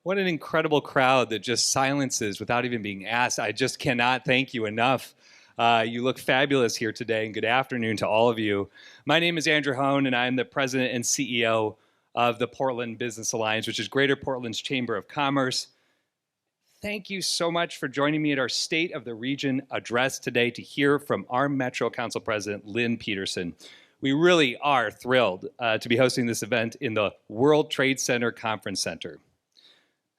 What an incredible crowd that just silences without even being asked. I just cannot thank you enough. You look fabulous here today, and good afternoon to all of you. My name is Andrew Hone, and I'm the president and CEO of the Portland Business Alliance, which is Greater Portland's Chamber of Commerce. Thank you so much for joining me at our State of the Region address today to hear from our Metro Council President, Lynn Peterson. We really are thrilled to be hosting this event in the World Trade Center Conference Center.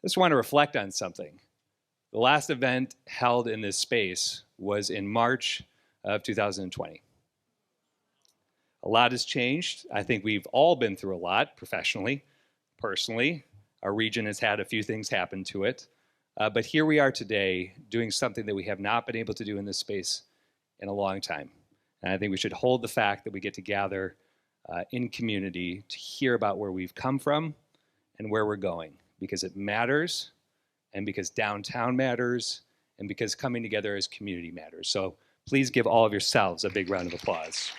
I just want to reflect on something. The last event held in this space was in March of 2020. A lot has changed. I think we've all been through a lot professionally, personally. Our region has had a few things happen to it. But here we are today doing something that we have not been able to do in this space in a long time. And I think we should hold the fact that we get to gather in community to hear about where we've come from and where we're going, because it matters, and because downtown matters, and because coming together as community matters. So please give all of yourselves a big round of applause.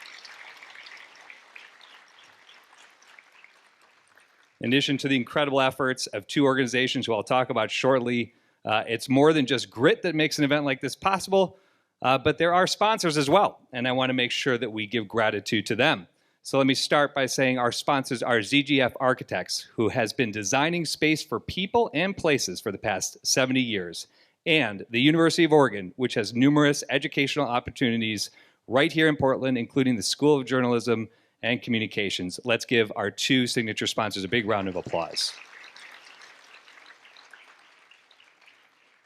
In addition to the incredible efforts of two organizations who I'll talk about shortly, it's more than just grit that makes an event like this possible, but there are sponsors as well, and I want to make sure that we give gratitude to them. So let me start by saying our sponsors are ZGF Architects, who has been designing space for people and places for the past 70 years, and the University of Oregon, which has numerous educational opportunities right here in Portland, including the School of Journalism and Communications. Let's give our two signature sponsors a big round of applause.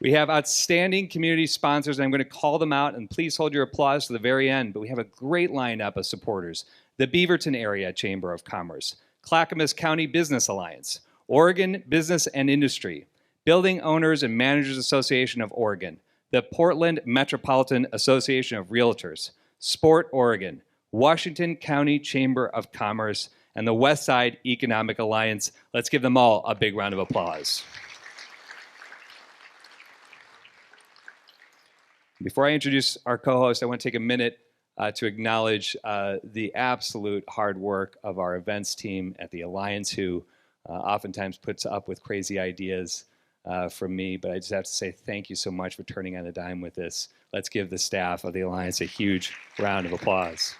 We have outstanding community sponsors, and I'm going to call them out, and please hold your applause to the very end, but we have a great lineup of supporters. The Beaverton Area Chamber of Commerce, Clackamas County Business Alliance, Oregon Business and Industry, Building Owners and Managers Association of Oregon, the Portland Metropolitan Association of Realtors, Sport Oregon, Washington County Chamber of Commerce, and the Westside Economic Alliance. Let's give them all a big round of applause. Before I introduce our co-host, I want to take a minute to acknowledge the absolute hard work of our events team at the Alliance, who oftentimes puts up with crazy ideas from me, but I just have to say thank you so much for turning on a dime with this. Let's give the staff of the Alliance a huge round of applause.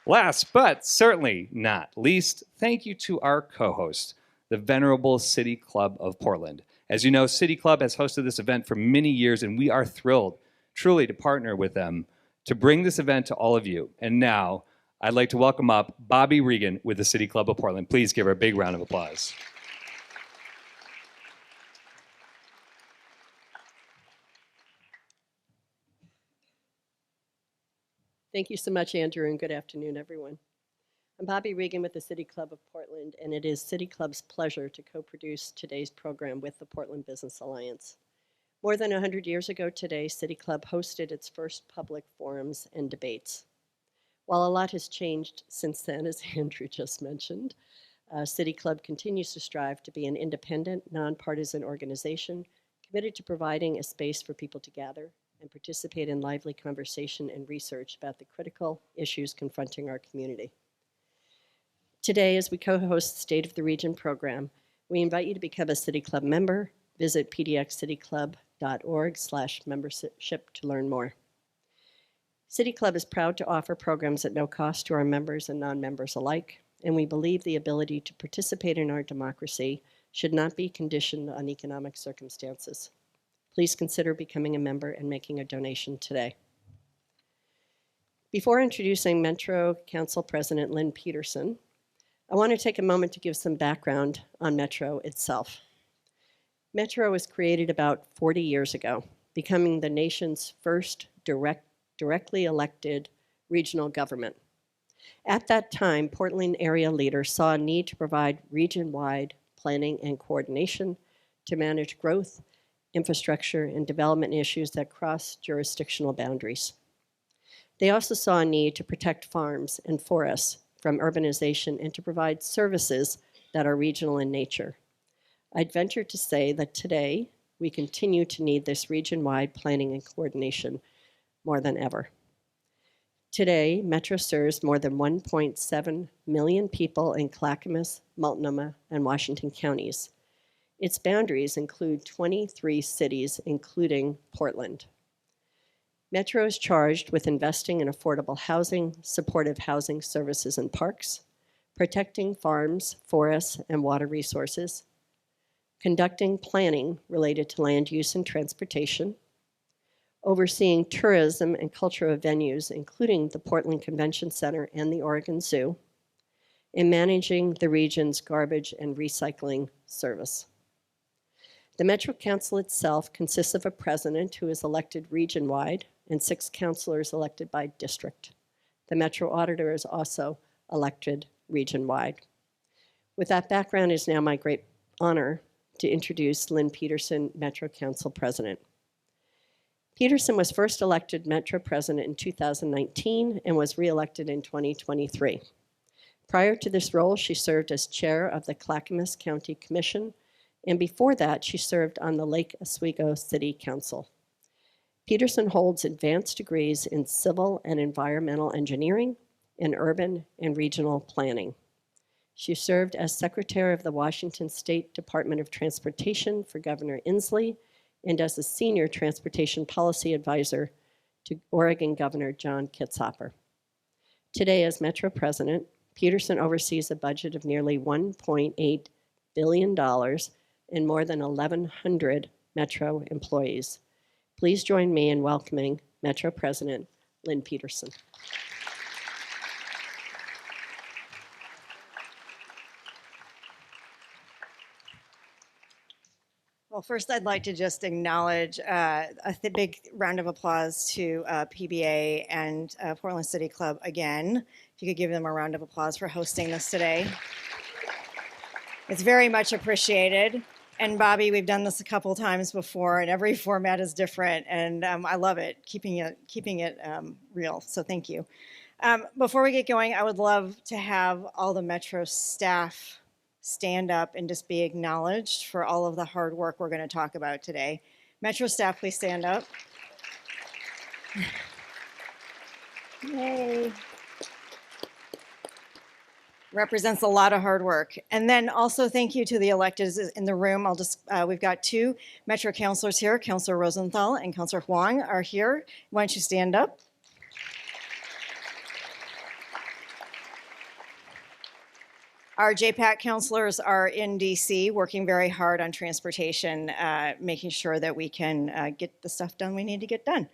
Last, but certainly not least, thank you to our co-host, the Venerable City Club of Portland. As you know, City Club has hosted this event for many years, and we are thrilled truly to partner with them to bring this event to all of you. And now, I'd like to welcome up Bobby Regan with the City Club of Portland. Please give her a big round of applause. Thank you so much, Andrew, and good afternoon, everyone. I'm Bobby Regan with the City Club of Portland, and it is City Club's pleasure to co-produce today's program with the Portland Business Alliance. More than 100 years ago today, City Club hosted its first public forums and debates. While a lot has changed since then, as Andrew just mentioned, City Club continues to strive to be an independent, nonpartisan organization committed to providing a space for people to gather and participate in lively conversation and research about the critical issues confronting our community. Today, as we co-host the State of the Region program, we invite you to become a City Club member. Visit pdxcityclub.org/membership to learn more. City Club is proud to offer programs at no cost to our members and non-members alike, and we believe the ability to participate in our democracy should not be conditioned on economic circumstances. Please consider becoming a member and making a donation today. Before introducing Metro Council President Lynn Peterson, I want to take a moment to give some background on Metro itself. Metro was created about 40 years ago, becoming the nation's first directly elected regional government. At that time, Portland area leaders saw a need to provide region-wide planning and coordination to manage growth, infrastructure, and development issues that cross jurisdictional boundaries. They also saw a need to protect farms and forests from urbanization and to provide services that are regional in nature. I'd venture to say that today we continue to need this region-wide planning and coordination more than ever. Today, Metro serves more than 1.7 million people in Clackamas, Multnomah, and Washington counties. Its boundaries include 23 cities, including Portland. Metro is charged with investing in affordable housing, supportive housing services and parks, protecting farms, forests, and water resources, conducting planning related to land use and transportation, overseeing tourism and cultural venues, including the Portland Convention Center and the Oregon Zoo, and managing the region's garbage and recycling service. The Metro Council itself consists of a president who is elected region-wide and 6 councilors elected by district. The Metro Auditor is also elected region-wide. With that background, it is now my great honor to introduce Lynn Peterson, Metro Council President. Peterson was first elected Metro President in 2019 and was reelected in 2023. Prior to this role, she served as chair of the Clackamas County Commission, and before that, she served on the Lake Oswego City Council. Peterson holds advanced degrees in civil and environmental engineering and urban and regional planning. She served as secretary of the Washington State Department of Transportation for Governor Inslee and as a senior transportation policy advisor to Oregon Governor John Kitzhaber. Today, as Metro President, Peterson oversees a budget of nearly $1.8 billion and more than 1,100 Metro employees. Please join me in welcoming Metro President Lynn Peterson. Well, first I'd like to just acknowledge a big round of applause to PBA and Portland City Club again. If you could give them a round of applause for hosting this today. It's very much appreciated. And Bobby, we've done this a couple times before, and every format is different, and I love it, keeping it real. So thank you. Before we get going, I would love to have all the Metro staff stand up and just be acknowledged for all of the hard work we're going to talk about today. Metro staff, please stand up. Yay. Represents a lot of hard work. And then also thank you to the electeds in the room. We've got 2 Metro councilors here. Councilor Rosenthal and Councilor Huang are here. Why don't you stand up? Our JPAC counselors are in DC working very hard on transportation, making sure that we can get the stuff done we need to get done.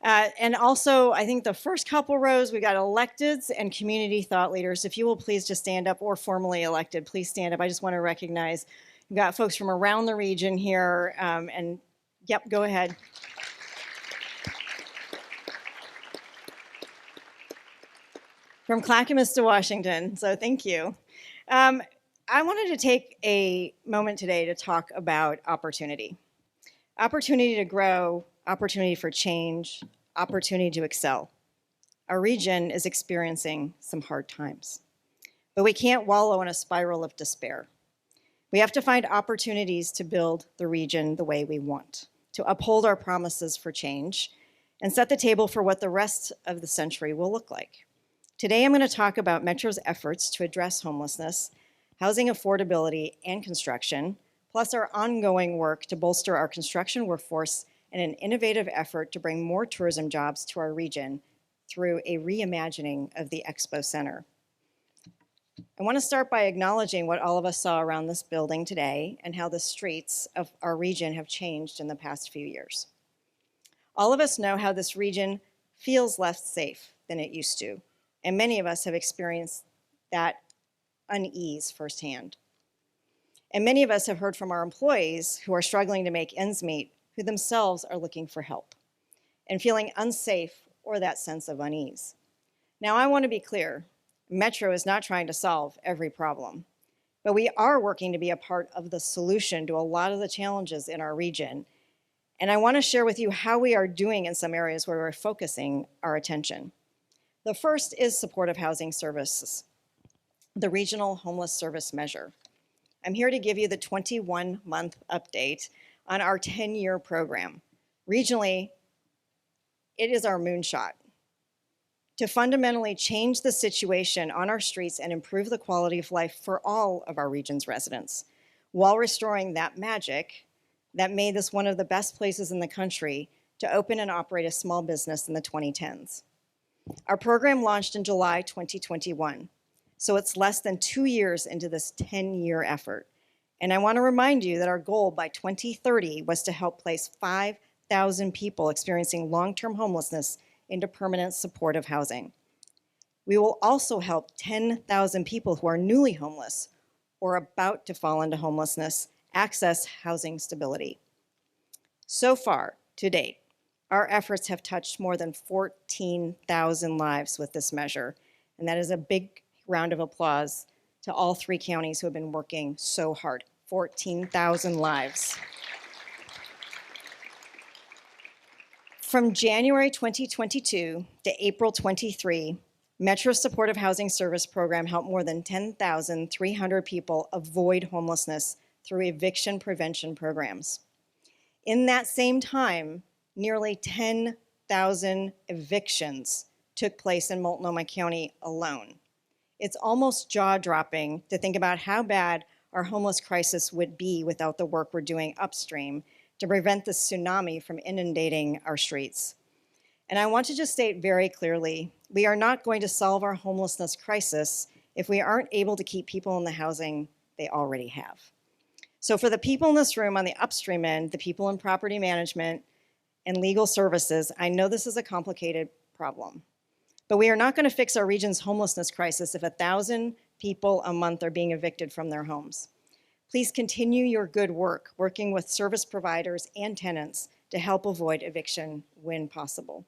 And also, I think the first couple rows, we got electeds and community thought leaders. If you will please just stand up, or formally elected, please stand up. I just want to recognize we've got folks from around the region here. And yep, go ahead. From Clackamas to Washington, so thank you. I wanted to take a moment today to talk about opportunity. Opportunity to grow, opportunity for change, opportunity to excel. Our region is experiencing some hard times, but we can't wallow in a spiral of despair. We have to find opportunities to build the region the way we want, to uphold our promises for change, and set the table for what the rest of the century will look like. Today, I'm going to talk about Metro's efforts to address homelessness, housing affordability, and construction, plus our ongoing work to bolster our construction workforce in an innovative effort to bring more tourism jobs to our region through a reimagining of the Expo Center. I want to start by acknowledging what all of us saw around this building today and how the streets of our region have changed in the past few years. All of us know how this region feels less safe than it used to, and many of us have experienced that unease firsthand. And many of us have heard from our employees who are struggling to make ends meet, who themselves are looking for help and feeling unsafe or that sense of unease. Now, I want to be clear, Metro is not trying to solve every problem, but we are working to be a part of the solution to a lot of the challenges in our region. And I want to share with you how we are doing in some areas where we're focusing our attention. The first is supportive housing services, the Regional Homeless Service Measure. I'm here to give you the 21-month update on our 10-year program. Regionally, it is our moonshot. to fundamentally change the situation on our streets and improve the quality of life for all of our region's residents, while restoring that magic that made this one of the best places in the country to open and operate a small business in the 2010s. Our program launched in July 2021, so it's less than 2 years into this 10-year effort. And I want to remind you that our goal by 2030 was to help place 5,000 people experiencing long-term homelessness into permanent supportive housing. We will also help 10,000 people who are newly homeless or about to fall into homelessness access housing stability. So far, to date, our efforts have touched more than 14,000 lives with this measure, and that is a big round of applause to all 3 counties who have been working so hard. 14,000 lives. From January 2022 to April 23, Metro Supportive Housing Service Program helped more than 10,300 people avoid homelessness through eviction prevention programs. In that same time, nearly 10,000 evictions took place in Multnomah County alone. It's almost jaw-dropping to think about how bad our homeless crisis would be without the work we're doing upstream to prevent the tsunami from inundating our streets. And I want to just state very clearly, we are not going to solve our homelessness crisis if we aren't able to keep people in the housing they already have. So for the people in this room on the upstream end, the people in property management and legal services, I know this is a complicated problem. But we are not going to fix our region's homelessness crisis if 1,000 people a month are being evicted from their homes. Please continue your good work, working with service providers and tenants to help avoid eviction when possible.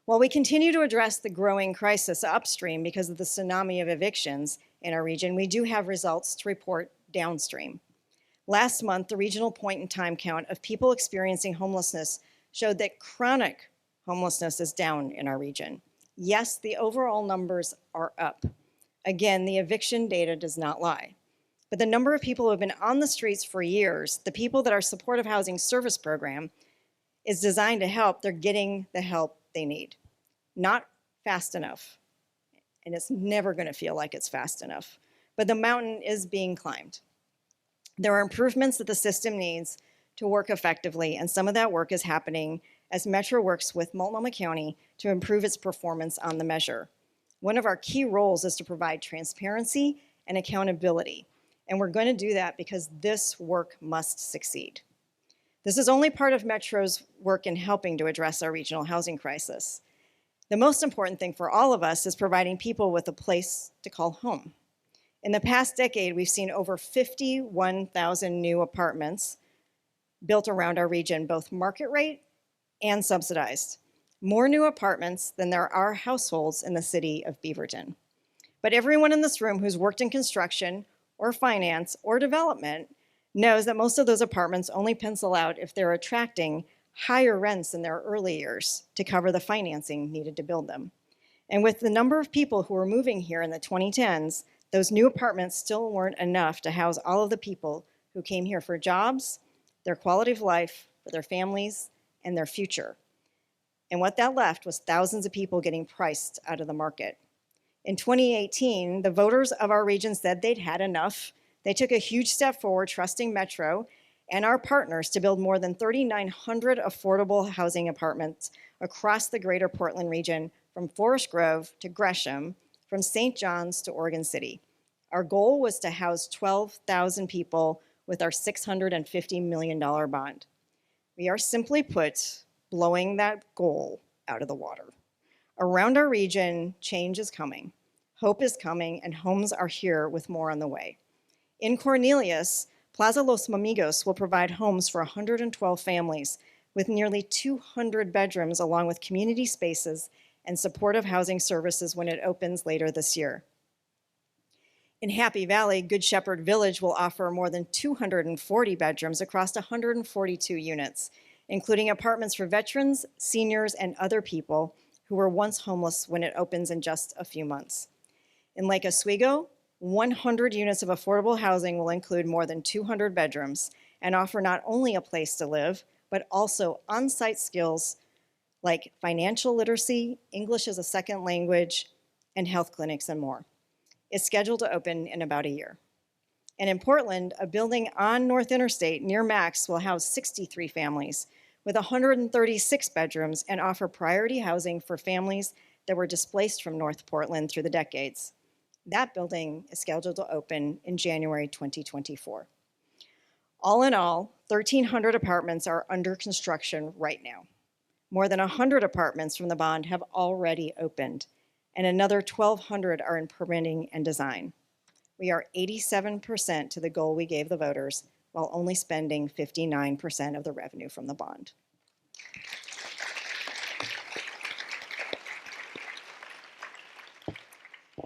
While we continue to address the growing crisis upstream because of the tsunami of evictions in our region, we do have results to report downstream. Last month, the regional point-in-time count of people experiencing homelessness showed that chronic homelessness is down in our region. Yes, the overall numbers are up. Again, the eviction data does not lie. But the number of people who have been on the streets for years, the people that our supportive housing service program is designed to help, they're getting the help they need. Not fast enough, and it's never going to feel like it's fast enough, but the mountain is being climbed. There are improvements that the system needs to work effectively, and some of that work is happening as Metro works with Multnomah County to improve its performance on the measure. One of our key roles is to provide transparency and accountability, and we're going to do that because this work must succeed. This is only part of Metro's work in helping to address our regional housing crisis. The most important thing for all of us is providing people with a place to call home. In the past decade, we've seen over 51,000 new apartments built around our region, both market rate and subsidized. More new apartments than there are households in the city of Beaverton. But everyone in this room who's worked in construction or finance or development knows that most of those apartments only pencil out if they're attracting higher rents in their early years to cover the financing needed to build them. And with the number of people who were moving here in the 2010s, those new apartments still weren't enough to house all of the people who came here for jobs, their quality of life, for their families, and their future. And what that left was thousands of people getting priced out of the market. In 2018, the voters of our region said they'd had enough. They took a huge step forward, trusting Metro and our partners to build more than 3,900 affordable housing apartments across the greater Portland region, from Forest Grove to Gresham, from St. John's to Oregon City. Our goal was to house 12,000 people with our $650 million bond. We are, simply put, blowing that goal out of the water. Around our region, change is coming, hope is coming, and homes are here with more on the way. In Cornelius, Plaza Los Mamigos will provide homes for 112 families with nearly 200 bedrooms, along with community spaces and supportive housing services when it opens later this year. In Happy Valley, Good Shepherd Village will offer more than 240 bedrooms across 142 units, including apartments for veterans, seniors, and other people who were once homeless when it opens in just a few months. In Lake Oswego, 100 units of affordable housing will include more than 200 bedrooms and offer not only a place to live, but also on-site skills like financial literacy, English as a second language, and health clinics and more. It's scheduled to open in about a year. And in Portland, a building on North Interstate near Max will house 63 families with 136 bedrooms and offer priority housing for families that were displaced from North Portland through the decades. That building is scheduled to open in January 2024. All in all, 1,300 apartments are under construction right now. More than 100 apartments from the bond have already opened, and another 1,200 are in permitting and design. We are 87% to the goal we gave the voters, while only spending 59% of the revenue from the bond.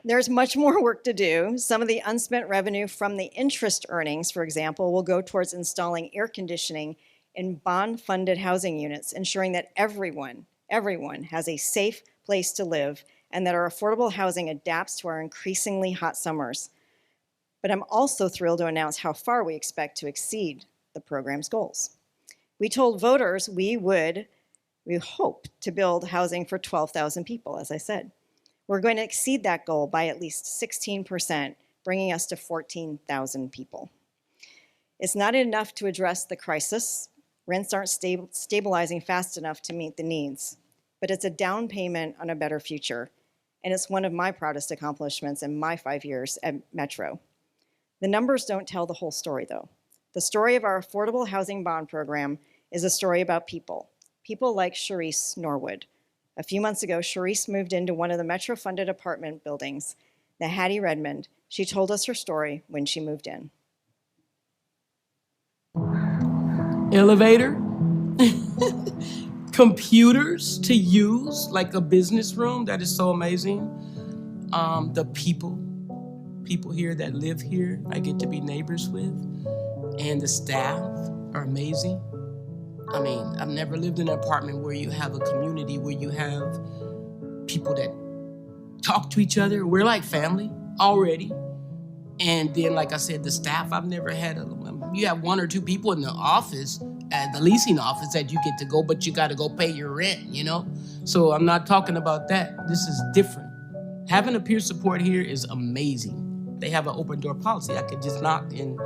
There's much more work to do. Some of the unspent revenue from the interest earnings, for example, will go towards installing air conditioning in bond-funded housing units, ensuring that everyone has a safe place to live and that our affordable housing adapts to our increasingly hot summers. But I'm also thrilled to announce how far we expect to exceed the program's goals. We told voters we hope to build housing for 12,000 people, as I said. We're going to exceed that goal by at least 16%, bringing us to 14,000 people. It's not enough to address the crisis. Rents aren't stabilizing fast enough to meet the needs, but it's a down payment on a better future, and it's one of my proudest accomplishments in my 5 years at Metro. The numbers don't tell the whole story, though. The story of our affordable housing bond program is a story about people like Sharice Norwood. A few months ago, Sharice moved into one of the Metro-funded apartment buildings, the Hattie Redmond. She told us her story when she moved in. Elevator, computers to use like a business room. That is so amazing. The people here that live here, I get to be neighbors with, and the staff are amazing. I mean, I've never lived in an apartment where you have a community, where you have people that talk to each other. We're like family already. And then, like I said, the staff, I've never had you have one or two people in the office, at the leasing office, that you get to go, but you got to go pay your rent, you know? So I'm not talking about that. This is different. Having a peer support here is amazing. They have an open door policy. I could just knock and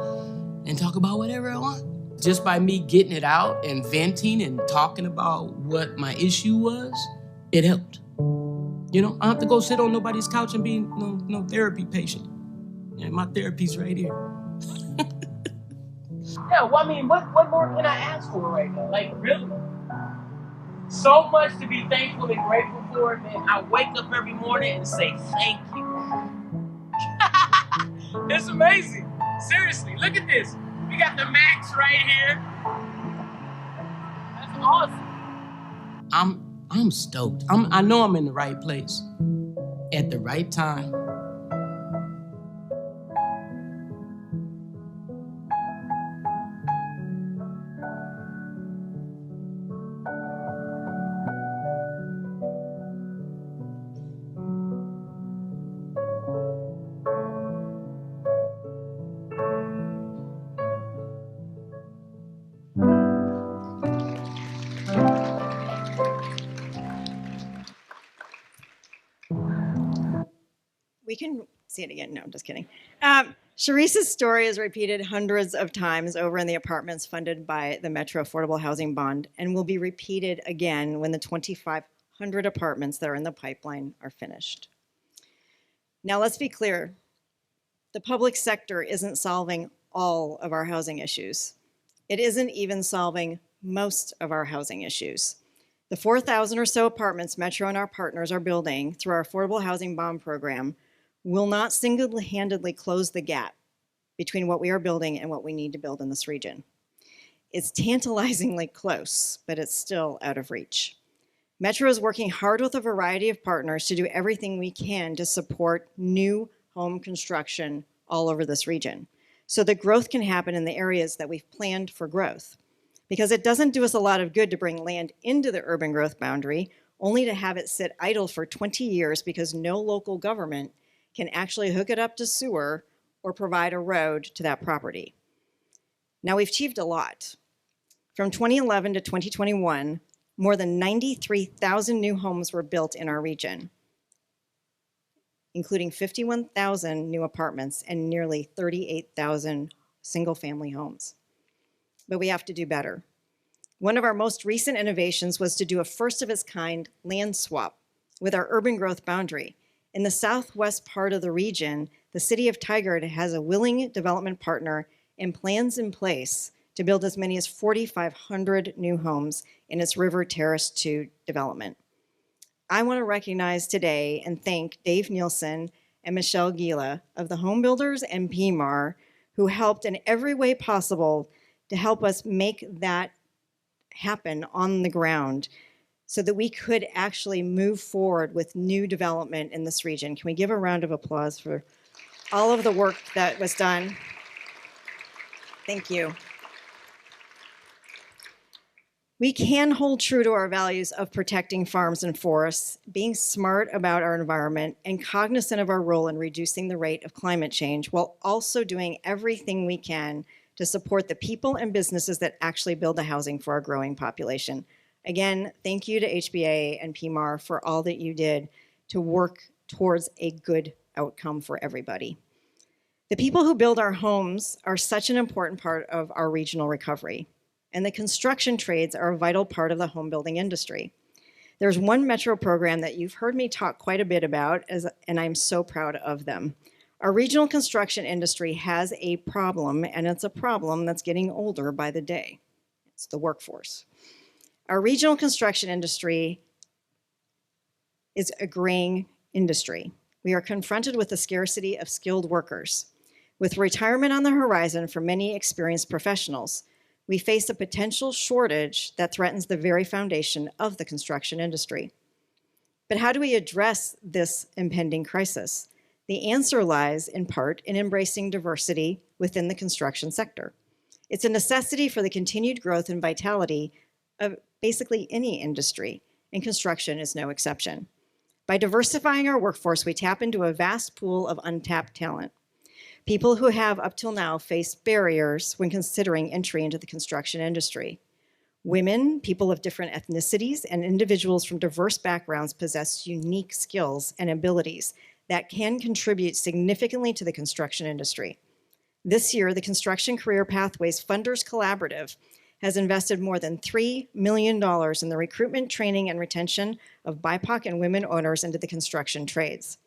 talk about whatever I want. Just by me getting it out and venting and talking about what my issue was, it helped. You know, I don't have to go sit on nobody's couch and be no therapy patient. Yeah, my therapy's right here. Yeah, well, I mean, what more can I ask for right now? Like, really? So much to be thankful and grateful for, man. I wake up every morning and say thank you. It's amazing. Seriously, look at this. We got the Max right here. That's awesome. I'm stoked. I know I'm in the right place at the right time. We can see it again. No, I'm just kidding. Sharice's story is repeated hundreds of times over in the apartments funded by the Metro Affordable Housing Bond, and will be repeated again when the 2,500 apartments that are in the pipeline are finished. Now, let's be clear. The public sector isn't solving all of our housing issues. It isn't even solving most of our housing issues. The 4,000 or so apartments Metro and our partners are building through our Affordable Housing Bond Program will not single-handedly close the gap between what we are building and what we need to build in this region. It's tantalizingly close, but it's still out of reach. Metro is working hard with a variety of partners to do everything we can to support new home construction all over this region, so that growth can happen in the areas that we've planned for growth. Because it doesn't do us a lot of good to bring land into the urban growth boundary, only to have it sit idle for 20 years because no local government can actually hook it up to sewer or provide a road to that property. Now, we've achieved a lot. From 2011 to 2021, More than 93,000 new homes were built in our region, including 51,000 new apartments and nearly 38,000 single-family homes. But we have to do better. One of our most recent innovations was to do a first-of-its-kind land swap with our urban growth boundary. In the southwest part of the region, the city of Tigard has a willing development partner and plans in place to build as many as 4,500 new homes in its River Terrace 2 development. I want to recognize today and thank Dave Nielsen and Michelle Gila of the Home Builders and PMAR, who helped in every way possible to help us make that happen on the ground so that we could actually move forward with new development in this region. Can we give a round of applause for all of the work that was done? Thank you. We can hold true to our values of protecting farms and forests, being smart about our environment, and cognizant of our role in reducing the rate of climate change, while also doing everything we can to support the people and businesses that actually build the housing for our growing population. Again, thank you to HBA and PMAR for all that you did to work towards a good outcome for everybody. The people who build our homes are such an important part of our regional recovery, and the construction trades are a vital part of the home building industry. There's one metro program that you've heard me talk quite a bit about, and I'm so proud of them. Our regional construction industry has a problem, and it's a problem that's getting older by the day. It's the workforce. Our regional construction industry is a graying industry. We are confronted with the scarcity of skilled workers. With retirement on the horizon for many experienced professionals, we face a potential shortage that threatens the very foundation of the construction industry. But how do we address this impending crisis? The answer lies, in part, in embracing diversity within the construction sector. It's a necessity for the continued growth and vitality of basically any industry, and construction is no exception. By diversifying our workforce, we tap into a vast pool of untapped talent. People who have up till now faced barriers when considering entry into the construction industry. Women, people of different ethnicities, and individuals from diverse backgrounds possess unique skills and abilities that can contribute significantly to the construction industry. This year, the Construction Career Pathways Funders Collaborative has invested more than $3 million in the recruitment, training, and retention of BIPOC and women owners into the construction trades.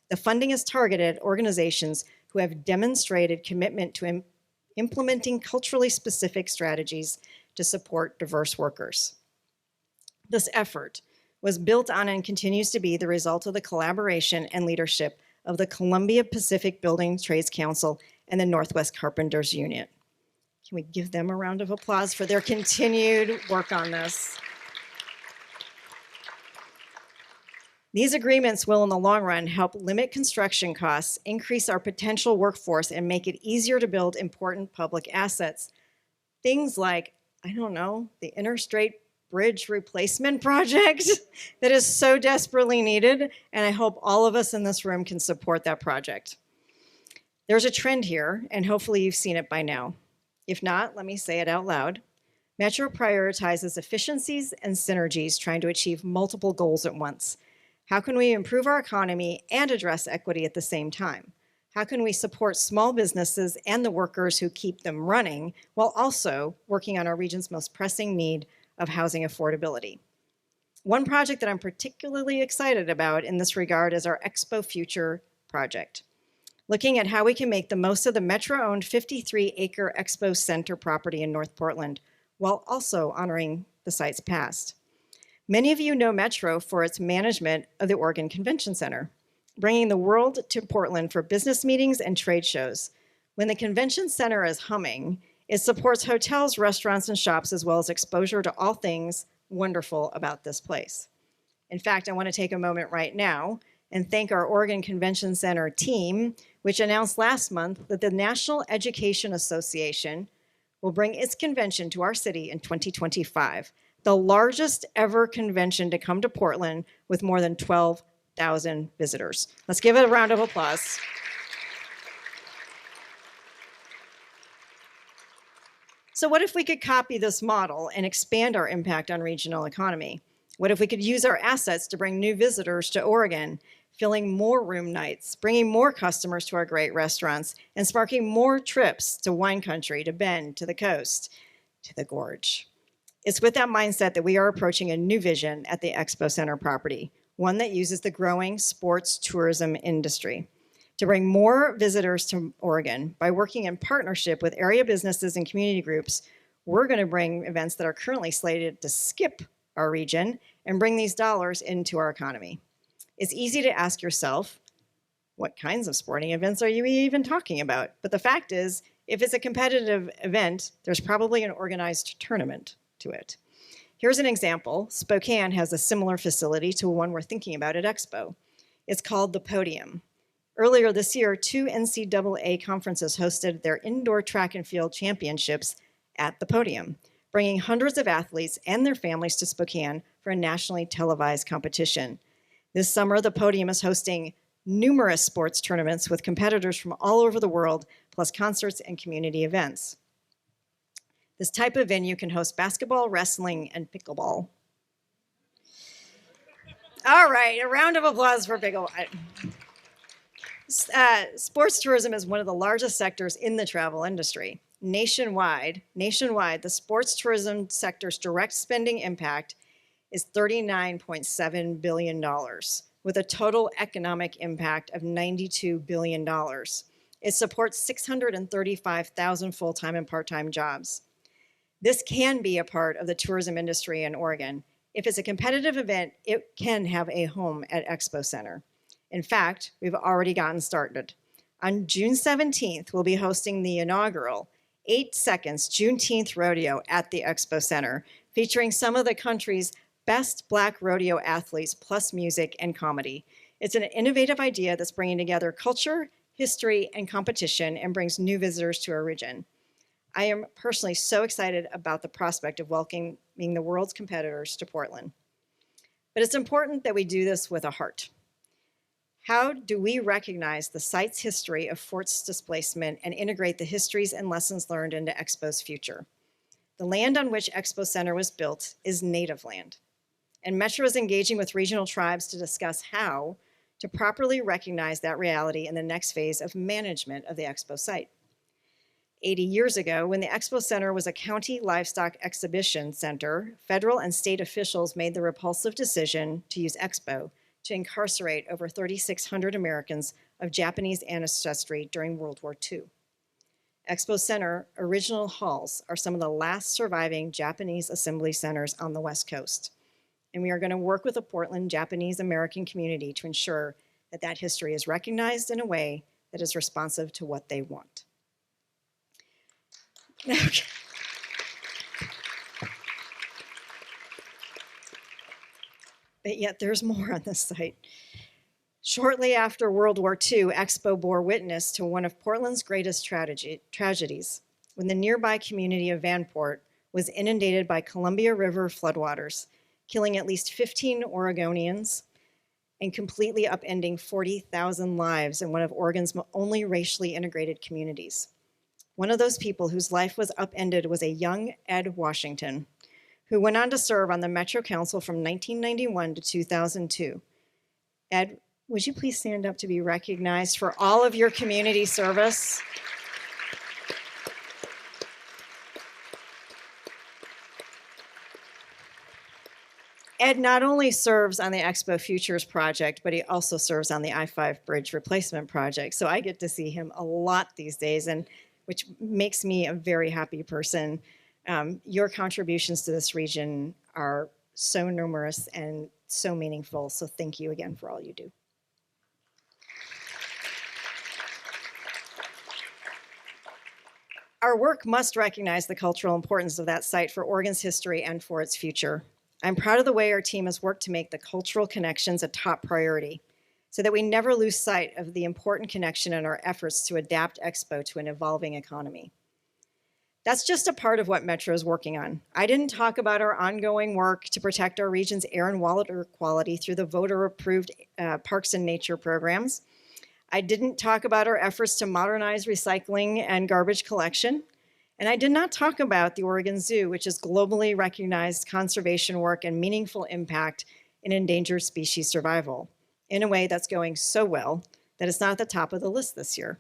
The funding is targeted at organizations who have demonstrated commitment to implementing culturally specific strategies to support diverse workers. This effort was built on and continues to be the result of the collaboration and leadership of the Columbia Pacific Building Trades Council and the Northwest Carpenters Union. Can we give them a round of applause for their continued work on this? These agreements will, in the long run, help limit construction costs, increase our potential workforce, and make it easier to build important public assets. Things like, I don't know, the Interstate Bridge Replacement Project that is so desperately needed, and I hope all of us in this room can support that project. There's a trend here, and hopefully you've seen it by now. If not, let me say it out loud. Metro prioritizes efficiencies and synergies, trying to achieve multiple goals at once. How can we improve our economy and address equity at the same time? How can we support small businesses and the workers who keep them running while also working on our region's most pressing need of housing affordability? One project that I'm particularly excited about in this regard is our Expo Future project, looking at how we can make the most of the Metro-owned 53-acre Expo Center property in North Portland while also honoring the site's past. Many of you know Metro for its management of the Oregon Convention Center, bringing the world to Portland for business meetings and trade shows. When the convention center is humming, it supports hotels, restaurants, and shops, as well as exposure to all things wonderful about this place. In fact, I want to take a moment right now and thank our Oregon Convention Center team, which announced last month that the National Education Association will bring its convention to our city in 2025. The largest ever convention to come to Portland with more than 12,000 visitors. Let's give it a round of applause. So what if we could copy this model and expand our impact on regional economy? What if we could use our assets to bring new visitors to Oregon, filling more room nights, bringing more customers to our great restaurants, and sparking more trips to wine country, to Bend, to the coast, to the gorge? It's with that mindset that we are approaching a new vision at the Expo Center property, one that uses the growing sports tourism industry to bring more visitors to Oregon. By working in partnership with area businesses and community groups, we're going to bring events that are currently slated to skip our region and bring these dollars into our economy. It's easy to ask yourself, what kinds of sporting events are you even talking about? But the fact is, if it's a competitive event, there's probably an organized tournament to it. Here's an example. Spokane has a similar facility to one we're thinking about at Expo. It's called the Podium. Earlier this year, 2 NCAA conferences hosted their indoor track and field championships at the Podium, bringing hundreds of athletes and their families to Spokane for a nationally televised competition. This summer, the Podium is hosting numerous sports tournaments with competitors from all over the world, plus concerts and community events. This type of venue can host basketball, wrestling, and pickleball. All right, a round of applause for pickleball. Sports tourism is one of the largest sectors in the travel industry. Nationwide, the sports tourism sector's direct spending impact is $39.7 billion, with a total economic impact of $92 billion. It supports 635,000 full-time and part-time jobs. This can be a part of the tourism industry in Oregon. If it's a competitive event, it can have a home at Expo Center. In fact, we've already gotten started. On June 17th, we'll be hosting the inaugural 8 Seconds Juneteenth Rodeo at the Expo Center, featuring some of the country's best Black rodeo athletes, plus music and comedy. It's an innovative idea that's bringing together culture, history, and competition and brings new visitors to our region. I am personally so excited about the prospect of welcoming the world's competitors to Portland. But it's important that we do this with a heart. How do we recognize the site's history of forced displacement and integrate the histories and lessons learned into Expo's future? The land on which Expo Center was built is Native land, and Metro is engaging with regional tribes to discuss how to properly recognize that reality in the next phase of management of the Expo site. 80 years ago, when the Expo Center was a county livestock exhibition center, federal and state officials made the repulsive decision to use Expo to incarcerate over 3,600 Americans of Japanese ancestry during World War II. Expo Center original halls are some of the last surviving Japanese assembly centers on the West Coast. And we are going to work with the Portland Japanese American community to ensure that that history is recognized in a way that is responsive to what they want. Okay. But yet there's more on this site. Shortly after World War II, Expo bore witness to one of Portland's greatest tragedies, when the nearby community of Vanport was inundated by Columbia River floodwaters, killing at least 15 Oregonians and completely upending 40,000 lives in one of Oregon's only racially integrated communities. One of those people whose life was upended was a young Ed Washington, who went on to serve on the Metro Council from 1991 to 2002. Ed, would you please stand up to be recognized for all of your community service? Ed not only serves on the Expo Futures project, but he also serves on the I-5 bridge replacement project. So I get to see him a lot these days, and which makes me a very happy person. Your contributions to this region are so numerous and so meaningful. So thank you again for all you do. Our work must recognize the cultural importance of that site for Oregon's history and for its future. I'm proud of the way our team has worked to make the cultural connections a top priority, so that we never lose sight of the important connection in our efforts to adapt Expo to an evolving economy. That's just a part of what Metro is working on. I didn't talk about our ongoing work to protect our region's air and water quality through the voter-approved Parks and Nature programs. I didn't talk about our efforts to modernize recycling and garbage collection. And I did not talk about the Oregon Zoo, which is globally recognized conservation work and meaningful impact in endangered species survival in a way that's going so well that it's not at the top of the list this year.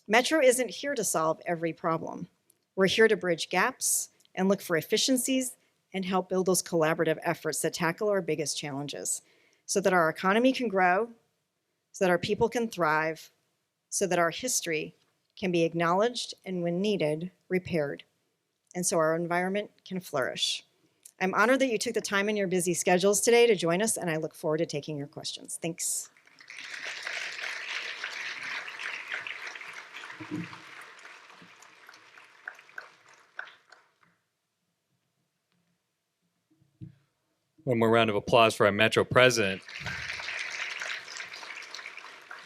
Metro isn't here to solve every problem. We're here to bridge gaps and look for efficiencies and help build those collaborative efforts that tackle our biggest challenges so that our economy can grow, so that our people can thrive, so that our history can be acknowledged and, when needed, repaired, and so our environment can flourish. I'm honored that you took the time in your busy schedules today to join us, and I look forward to taking your questions. Thanks. One more round of applause for our Metro President.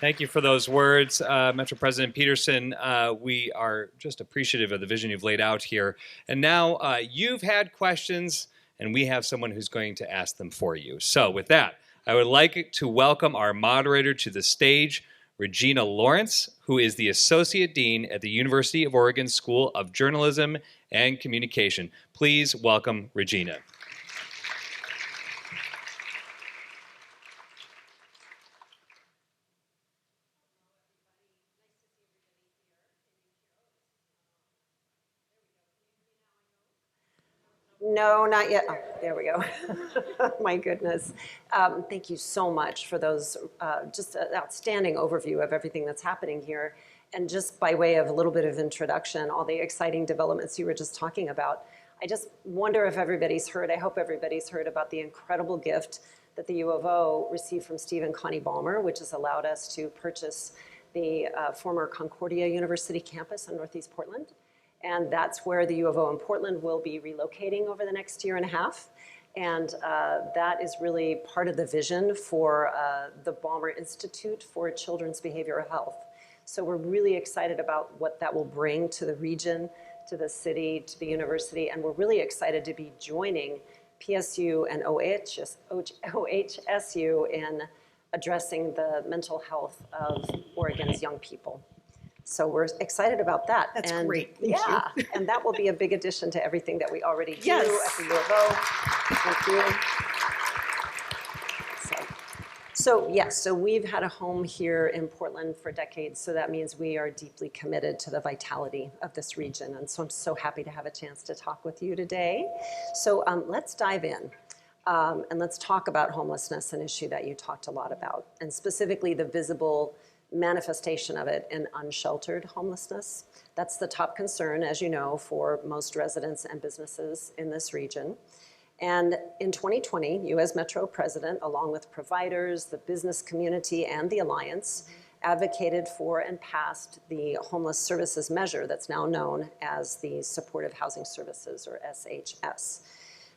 Thank you for those words, Metro President Peterson. We are just appreciative of the vision you've laid out here. And now you've had questions, and we have someone who's going to ask them for you. So with that, I would like to welcome our moderator to the stage, Regina Lawrence, who is the Associate Dean at the University of Oregon School of Journalism and Communication. Please welcome Regina. No, not yet. Oh, there we go. My goodness. Thank you so much for those just an outstanding overview of everything that's happening here. And just by way of a little bit of introduction, all the exciting developments you were just talking about, I just wonder if everybody's heard, I hope everybody's heard about the incredible gift that the U of O received from Steve and Connie Ballmer, which has allowed us to purchase the former Concordia University campus in Northeast Portland. And that's where the U of O in Portland will be relocating over the next year and a half. And that is really part of the vision for the Ballmer Institute for Children's Behavioral Health. So we're really excited about what that will bring to the region, to the city, to the university. And we're really excited to be joining PSU and OHSU in addressing the mental health of Oregon's young people. So we're excited about that. That's and great. Thank you. And that will be a big addition to everything that we already do Yes. at the U of O. Thank you. So we've had a home here in Portland for decades, so that means we are deeply committed to the vitality of this region. And so I'm so happy to have a chance to talk with you today. So let's dive in. And let's talk about homelessness, an issue that you talked a lot about, and specifically the visible manifestation of it in unsheltered homelessness. That's the top concern, as you know, for most residents and businesses in this region. And in 2020, you as Metro President, along with providers, the business community, and the Alliance, advocated for and passed the Homeless Services Measure that's now known as the Supportive Housing Services, or SHS.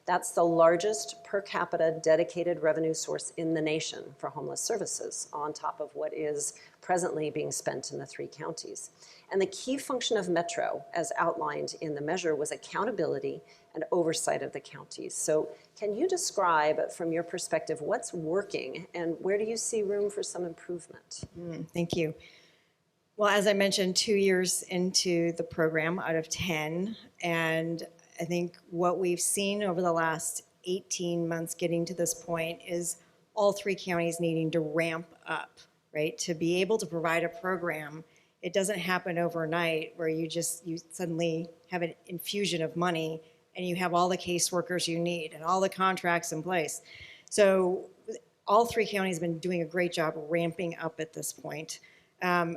That's the largest per capita dedicated revenue source in the nation for homeless services, on top of what is presently being spent in the 3 counties. And the key function of Metro, as outlined in the measure, was accountability and oversight of the counties. So can you describe, from your perspective, what's working and where do you see room for some improvement? Thank you. Well, as I mentioned, 2 years into the program out of 10, and I think what we've seen over the last 18 months getting to this point is all 3 counties needing to ramp up, right? To be able to provide a program, it doesn't happen overnight where you suddenly have an infusion of money and you have all the caseworkers you need and all the contracts in place. So all 3 counties have been doing a great job ramping up at this point. As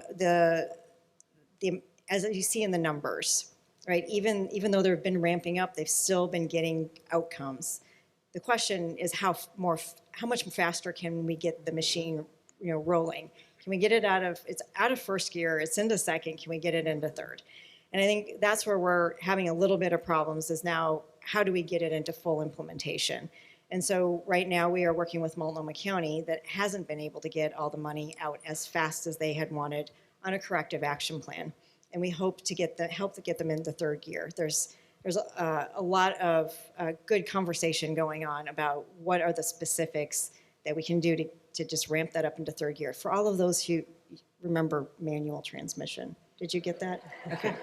you see in the numbers, right? Even though they've been ramping up, they've still been getting outcomes. The question is how much faster can we get the machine, rolling? Can we get it it's out of first gear, it's into second, can we get it into third? And I think that's where we're having a little bit of problems is now, how do we get it into full implementation? And so right now we are working with Multnomah County that hasn't been able to get all the money out as fast as they had wanted on a corrective action plan. And we hope to get them into third gear. There's a lot of good conversation going on about what are the specifics that we can do to just ramp that up into third gear. For all of those who remember manual transmission. Did you get that? Okay.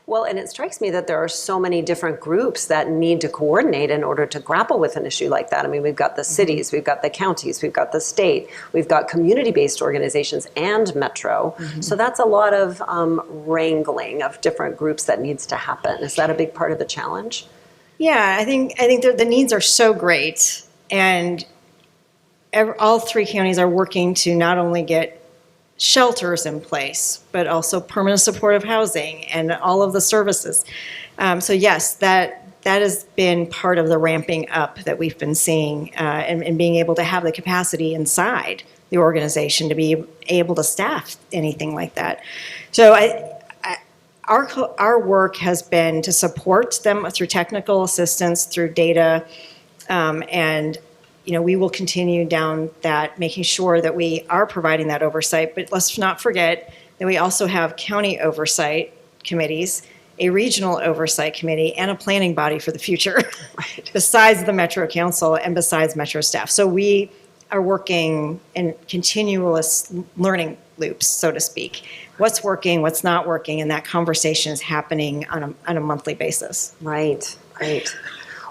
Well, and it strikes me that there are so many different groups that need to coordinate in order to grapple with an issue like that. I mean, we've got the cities, we've got the counties, we've got the state, we've got community-based organizations and Metro. So that's a lot of wrangling of different groups that needs to happen. Is that a big part of the challenge? Yeah, I think the needs are so great, and all three counties are working to not only get shelters in place, but also permanent supportive housing and all of the services. So yes, that has been part of the ramping up that we've been seeing, and being able to have the capacity inside the organization to be able to staff anything like that. So our work has been to support them through technical assistance, through data, and we will continue down that, making sure that we are providing that oversight. But let's not forget that we also have county oversight committees, a regional oversight committee, and a planning body for the future, besides the Metro Council and besides Metro staff. So we are working in continuous learning loops, so to speak. What's working, what's not working, and that conversation is happening on a monthly basis. Right, right.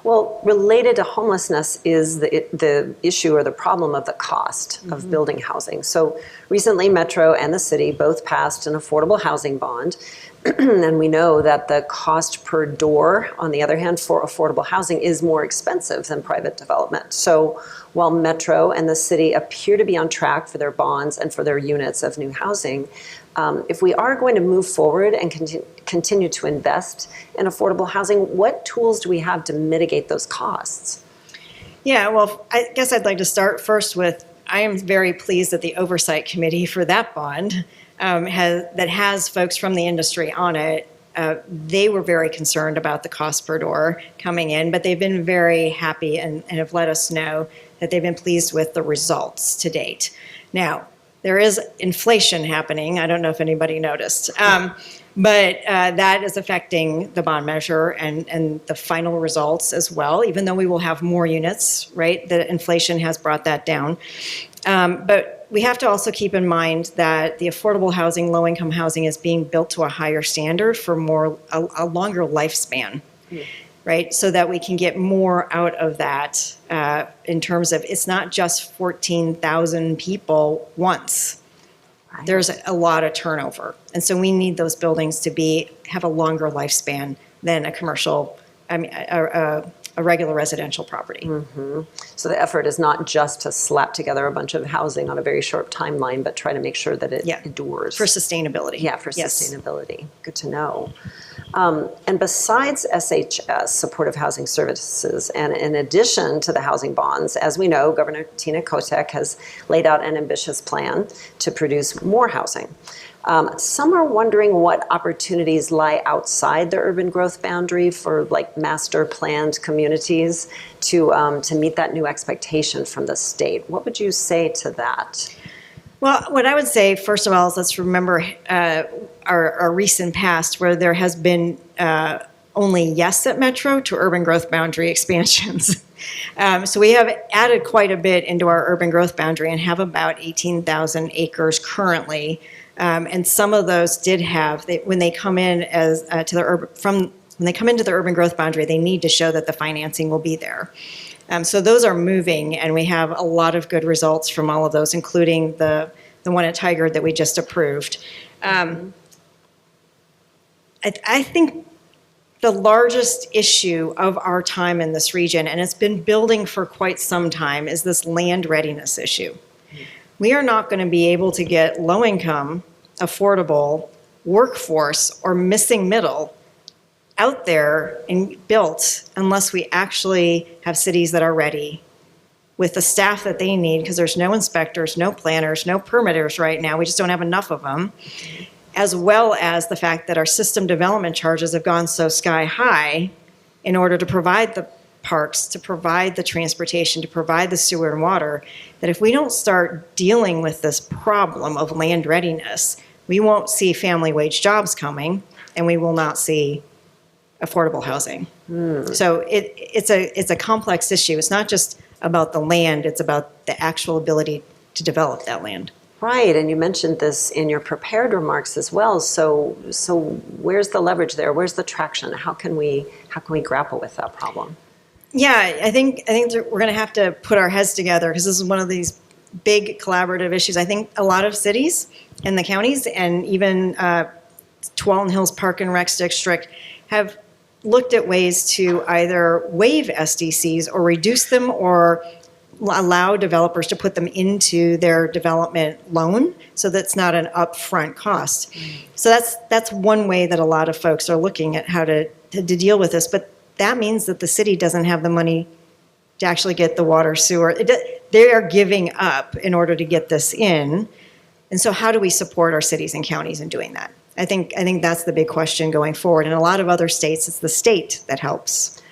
Well, related to homelessness is the issue or the problem of the cost of building housing. So recently, Metro and the city both passed an affordable housing bond. And we know that the cost per door, on the other hand, for affordable housing is more expensive than private development. So while Metro and the city appear to be on track for their bonds and for their units of new housing, if we are going to move forward and continue to invest in affordable housing, what tools do we have to mitigate those costs? Yeah, well, I guess I'd like to start first with, I am very pleased that the oversight committee for that bond has folks from the industry on it. They were very concerned about the cost per door coming in, but they've been very happy and have let us know that they've been pleased with the results to date. Now, there is inflation happening. I don't know if anybody noticed. But that is affecting the bond measure and the final results as well, even though we will have more units, right? The inflation has brought that down. But we have to also keep in mind that the affordable housing, low-income housing is being built to a higher standard for a longer lifespan, right? So that we can get more out of that in terms of, it's not just 14,000 people once. Right. There's a lot of turnover. And so we need those buildings to have a longer lifespan than a regular residential property. Mm-hmm. So the effort is not just to slap together a bunch of housing on a very short timeline, but try to make sure that it endures. For sustainability. Yeah, for sustainability. Good to know. And besides SHS, supportive housing services, and in addition to the housing bonds, as we know, Governor Tina Kotek has laid out an ambitious plan to produce more housing. Some are wondering what opportunities lie outside the urban growth boundary for like master planned communities to meet that new expectation from the state. What would you say to that? Well, what I would say, first of all, is let's remember our recent past where there has been only yes at Metro to urban growth boundary expansions. So we have added quite a bit into our urban growth boundary and have about 18,000 acres currently. And some of those did have, when they come in when they come into the urban growth boundary, they need to show that the financing will be there. So those are moving, and we have a lot of good results from all of those, including the one at Tigard that we just approved. I think the largest issue of our time in this region, and it's been building for quite some time, is this land readiness issue. We are not going to be able to get low-income, affordable workforce or missing middle out there and built unless we actually have cities that are ready with the staff that they need, because there's no inspectors, no planners, no permitters right now. We just don't have enough of them, as well as the fact that our system development charges have gone so sky high in order to provide the parks, to provide the transportation, to provide the sewer and water, that if we don't start dealing with this problem of land readiness, we won't see family wage jobs coming, and we will not see affordable housing. So it's a complex issue. It's not just about the land, it's about the actual ability to develop that land. Right, and you mentioned this in your prepared remarks as well. So where's the leverage there? Where's the traction? How can we grapple with that problem? Yeah, I think that we're going to have to put our heads together because this is one of these big collaborative issues. I think a lot of cities and the counties and even Tualatin Hills Park and Rec District have looked at ways to either waive SDCs or reduce them or allow developers to put them into their development loan so that's not an upfront cost. So that's one way that a lot of folks are looking at how to deal with this. But that means that the city doesn't have the money to actually get the water, sewer. They are giving up in order to get this in. And so how do we support our cities and counties in doing that? I think that's the big question going forward. In a lot of other states, it's the state that helps.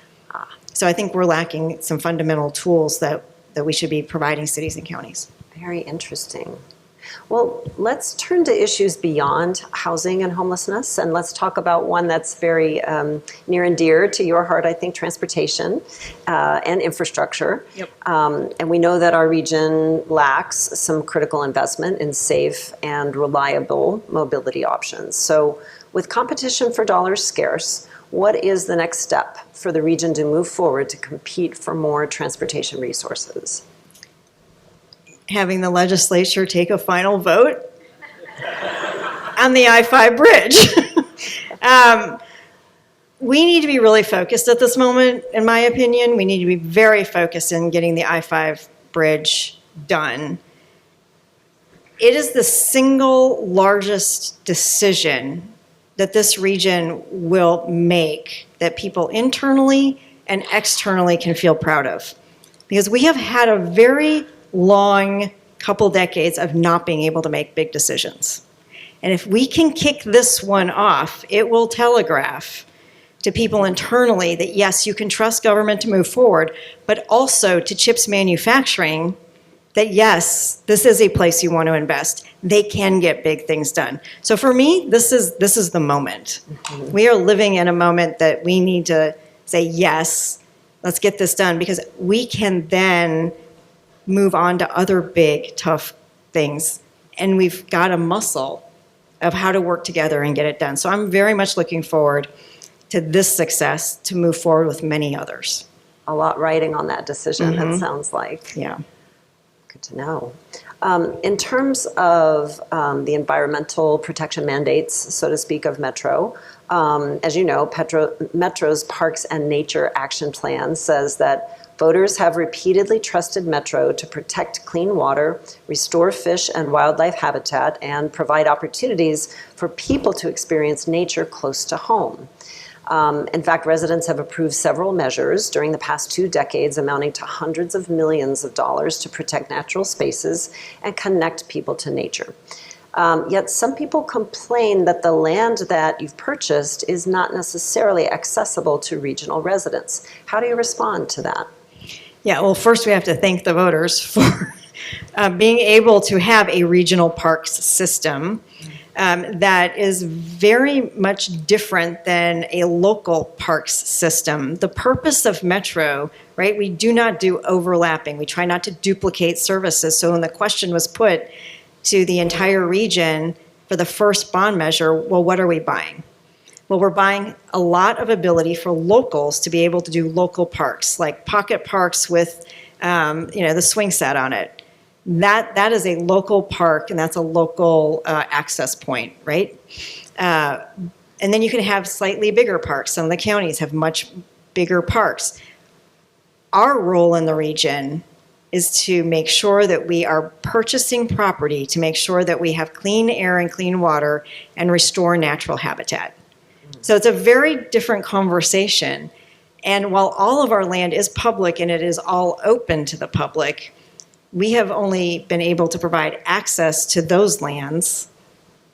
So I think we're lacking some fundamental tools that we should be providing cities and counties. Very interesting. Well, let's turn to issues beyond housing and homelessness, and let's talk about one that's very near and dear to your heart, I think, transportation and infrastructure. Yep. And we know that our region lacks some critical investment in safe and reliable mobility options. So with competition for dollars scarce, what is the next step for the region to move forward to compete for more transportation resources? Having the legislature take a final vote on the I-5 bridge. We need to be really focused at this moment, in my opinion. We need to be very focused in getting the I-5 bridge done. It is the single largest decision that this region will make that people internally and externally can feel proud of. Because we have had a very long couple decades of not being able to make big decisions. And if we can kick this one off, it will telegraph to people internally that yes, you can trust government to move forward, but also to chips manufacturing that yes, this is a place you want to invest. They can get big things done. So for me, this is the moment. Mm-hmm. We are living in a moment that we need to say, yes, let's get this done, because we can then move on to other big, tough things. And we've got a muscle of how to work together and get it done. So I'm very much looking forward to this success to move forward with many others. A lot riding on that decision, Mm-hmm. it sounds like. Yeah. Good to know. In terms of the environmental protection mandates, so to speak, of Metro, as you know, Metro's Parks and Nature Action Plan says that voters have repeatedly trusted Metro to protect clean water, restore fish and wildlife habitat, and provide opportunities for people to experience nature close to home. In fact, residents have approved several measures during the past 2 decades amounting to hundreds of millions of dollars to protect natural spaces and connect people to nature. Yet some people complain that the land that you've purchased is not necessarily accessible to regional residents. How do you respond to that? Yeah, well, first we have to thank the voters for being able to have a regional parks system that is very much different than a local parks system. The purpose of Metro, right, we do not do overlapping. We try not to duplicate services. So when the question was put to the entire region for the first bond measure, well, what are we buying? Well, we're buying a lot of ability for locals to be able to do local parks, like pocket parks with, the swing set on it. That is a local park, and that's a local access point, right? And then you can have slightly bigger parks. Some of the counties have much bigger parks. Our role in the region is to make sure that we are purchasing property to make sure that we have clean air and clean water and restore natural habitat. So it's a very different conversation. And while all of our land is public and it is all open to the public, we have only been able to provide access to those lands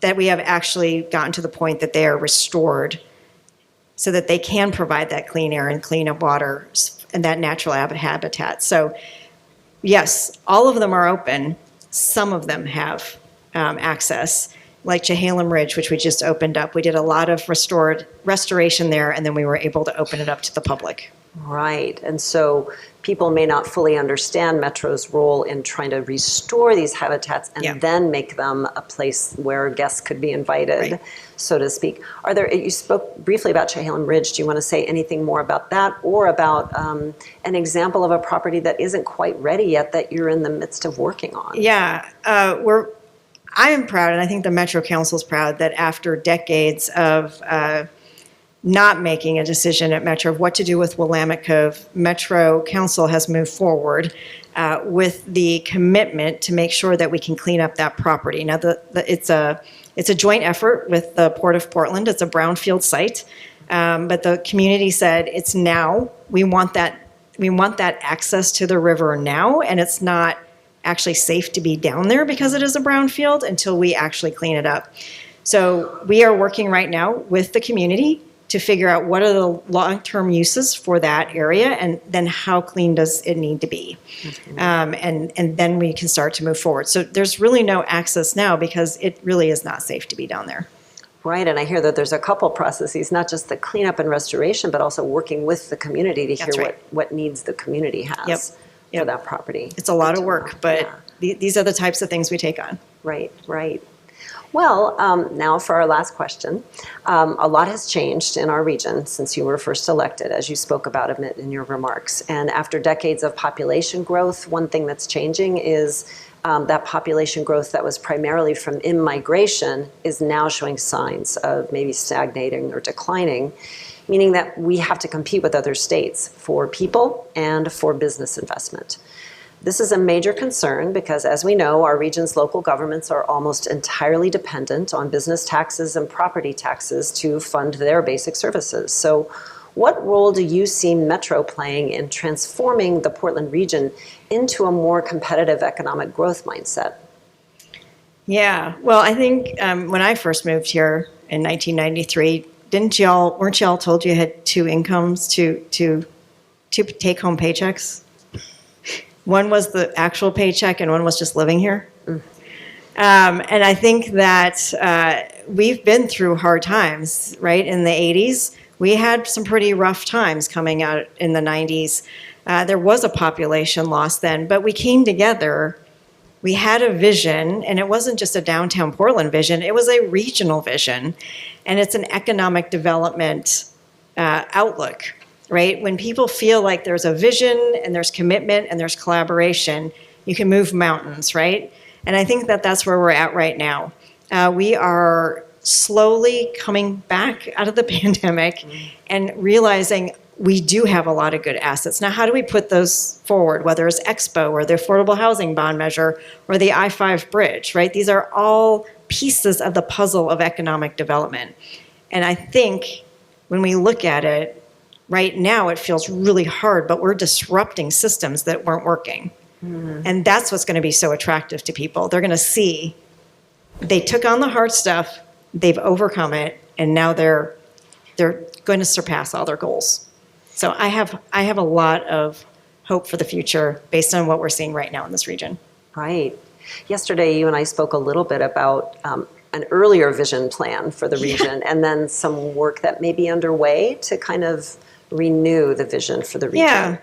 that we have actually gotten to the point that they are restored so that they can provide that clean air and clean up water and that natural habitat. So yes, all of them are open. Some of them have access, like Chehalem Ridge, which we just opened up. We did a lot of restoration there, and then we were able to open it up to the public. Right, and so people may not fully understand Metro's role in trying to restore these habitats and then make them a place where guests could be invited, so to speak. You spoke briefly about Chehalem Ridge. Do you want to say anything more about that, or about an example of a property that isn't quite ready yet that you're in the midst of working on? Yeah, I am proud, and I think the Metro Council is proud, that after decades of not making a decision at Metro of what to do with Willamette Cove, Metro Council has moved forward with the commitment to make sure that we can clean up that property. Now, it's a joint effort with the Port of Portland. It's a brownfield site, but the community said it's now. We want that access to the river now, and it's not actually safe to be down there because it is a brownfield until we actually clean it up. So we are working right now with the community to figure out what are the long-term uses for that area, and then how clean does it need to be. And then we can start to move forward. So there's really no access now because it really is not safe to be down there. Right, and I hear that there's a couple processes, not just the cleanup and restoration, but also working with the community to hear what needs the community has for that property. It's a lot of work, but these are the types of things we take on. Right, right. Well, now for our last question. A lot has changed in our region since you were first elected, as you spoke about it in your remarks. And after decades of population growth, one thing that's changing is that population growth that was primarily from in-migration is now showing signs of maybe stagnating or declining, meaning that we have to compete with other states for people and for business investment. This is a major concern because, as we know, our region's local governments are almost entirely dependent on business taxes and property taxes to fund their basic services. So what role do you see Metro playing in transforming the Portland region into a more competitive economic growth mindset? Yeah, well, I think when I first moved here in 1993, weren't y'all told you had two incomes, two take-home paychecks? One was the actual paycheck and one was just living here. And I think that we've been through hard times, right? In the 80s, we had some pretty rough times coming out in the 90s. There was a population loss then, but we came together. We had a vision, and it wasn't just a downtown Portland vision, it was a regional vision. And it's an economic development outlook. Right? When people feel like there's a vision and there's commitment and there's collaboration, you can move mountains, right? And I think that that's where we're at right now. We are slowly coming back out of the pandemic and realizing we do have a lot of good assets. Now, how do we put those forward, whether it's Expo or the Affordable Housing Bond Measure or the I-5 Bridge, right? These are all pieces of the puzzle of economic development. And I think when we look at it, right now, it feels really hard, but we're disrupting systems that weren't working. And that's what's going to be so attractive to people. They're going to see they took on the hard stuff, they've overcome it, and now they're going to surpass all their goals. So I have a lot of hope for the future based on what we're seeing right now in this region. Right. Yesterday, you and I spoke a little bit about an earlier vision plan for the region, and then some work that may be underway to kind of renew the vision for the region. Yeah.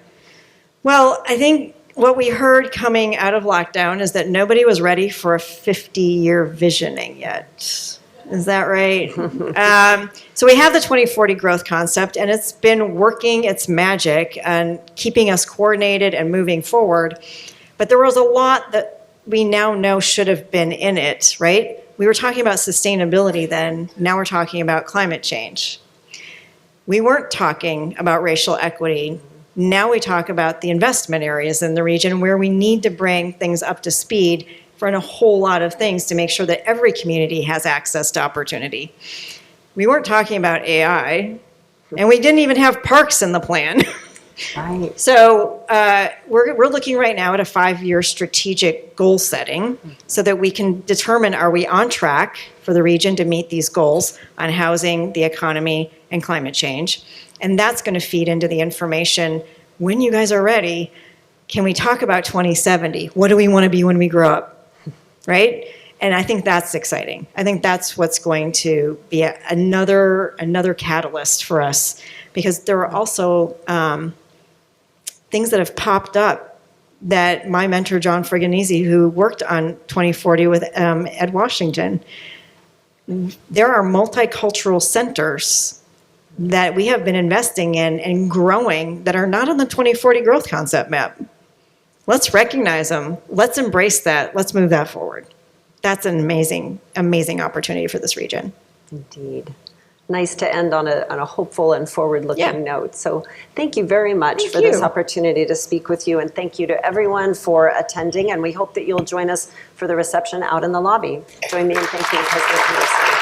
Well, I think what we heard coming out of lockdown is that nobody was ready for a 50-year visioning yet. Is that right? So we have the 2040 growth concept, and it's been working its magic and keeping us coordinated and moving forward. But there was a lot that we now know should have been in it, right? We were talking about sustainability then. Now we're talking about climate change. We weren't talking about racial equity. Now we talk about the investment areas in the region where we need to bring things up to speed for a whole lot of things to make sure that every community has access to opportunity. We weren't talking about AI, and we didn't even have parks in the plan. Right. So we're looking right now at a 5-year strategic goal setting so that we can determine, are we on track for the region to meet these goals on housing, the economy, and climate change. And that's going to feed into the information. When you guys are ready, can we talk about 2070? What do we want to be when we grow up, right? And I think that's exciting. I think that's what's going to be another catalyst for us, because there are also things that have popped up that my mentor, John Friganese, who worked on 2040 with Ed Washington, there are multicultural centers that we have been investing in and growing that are not on the 2040 growth concept map. Let's recognize them. Let's embrace that. Let's move that forward. That's an amazing, amazing opportunity for this region. Indeed. Nice to end on a hopeful and forward-looking note. So thank you very much for this opportunity to speak with you, and thank you to everyone for attending, and we hope that you'll join us for the reception out in the lobby. Join me in thanking President Peterson.